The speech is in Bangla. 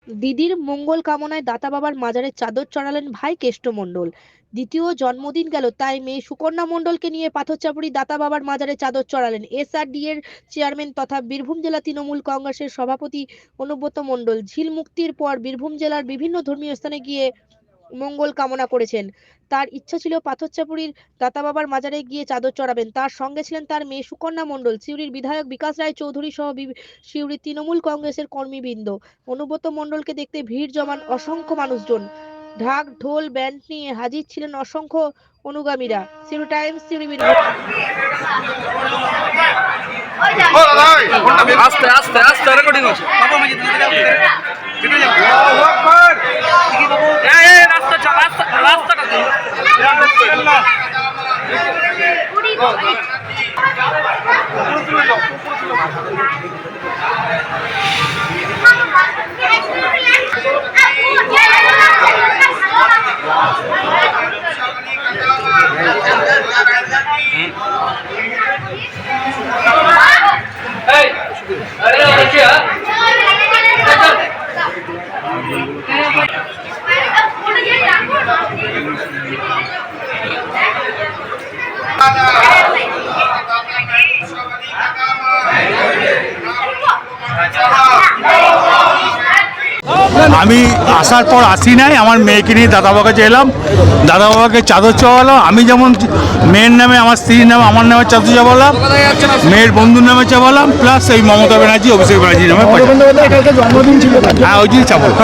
দিদির মঙ্গল কামনায় দাতা বাবার মাজারে চাদর চড়ালেন ভাই কেষ্ট মণ্ডল। দ্বিতীয় জন্মদিন গেল, তাই মেয়ে সুকন্যা মণ্ডলকে নিয়ে পাথরচাপড়ি দাতা বাবার মাজারে চাদর চড়ালেন এসআরডি এর চেয়ারম্যান তথা বীরভূম জেলা তৃণমূল কংগ্রেসের সভাপতি অনুব্রত মণ্ডল। ঝিল মুক্তির পর বীরভূম জেলার বিভিন্ন ধর্মীয় স্থানে গিয়ে মঙ্গল কামনা করেছেন। তার ইচ্ছা ছিল পাথরচাপড়ির দাতা বাবার মাজারে গিয়ে চাদর চড়াবেন। তার সঙ্গে ছিলেন তার মেয়ে সুকন্যা মণ্ডল, সিউড়ির বিধায়ক বিকাশ রায় চৌধুরী সহ সিউড়ির তৃণমূল কংগ্রেসের কর্মীবৃন্দ। অনুব্রত মণ্ডলকে দেখতে ভিড় জমান অসংখ্য মানুষজন। ঢাক ঢোল ব্যান্ড নিয়ে হাজির ছিলেন অসংখ্য অনুগামীরা। সিউড়ি টাইমস, সিউড়ি বীরভূম। আস্তে আস্তে আস্তে রেকর্ডিং হচ্ছে। আমি আসার পর আসি নাই, আমার মেয়েকে নিয়ে দাদা বাবার কাছে এলাম। দাদা বাবাকে চাদর চড়ালাম। আমি যেমন মেয়ের নামে, আমার স্ত্রীর নামে, আমার নামে চাদর চাপালাম, মেয়ের বন্ধুর নামে চাপালাম, প্লাস এই মমতা ব্যানার্জি, অভিষেক ব্যানার্জির নামে। হ্যাঁ, ওই জন্যই চাপালাম।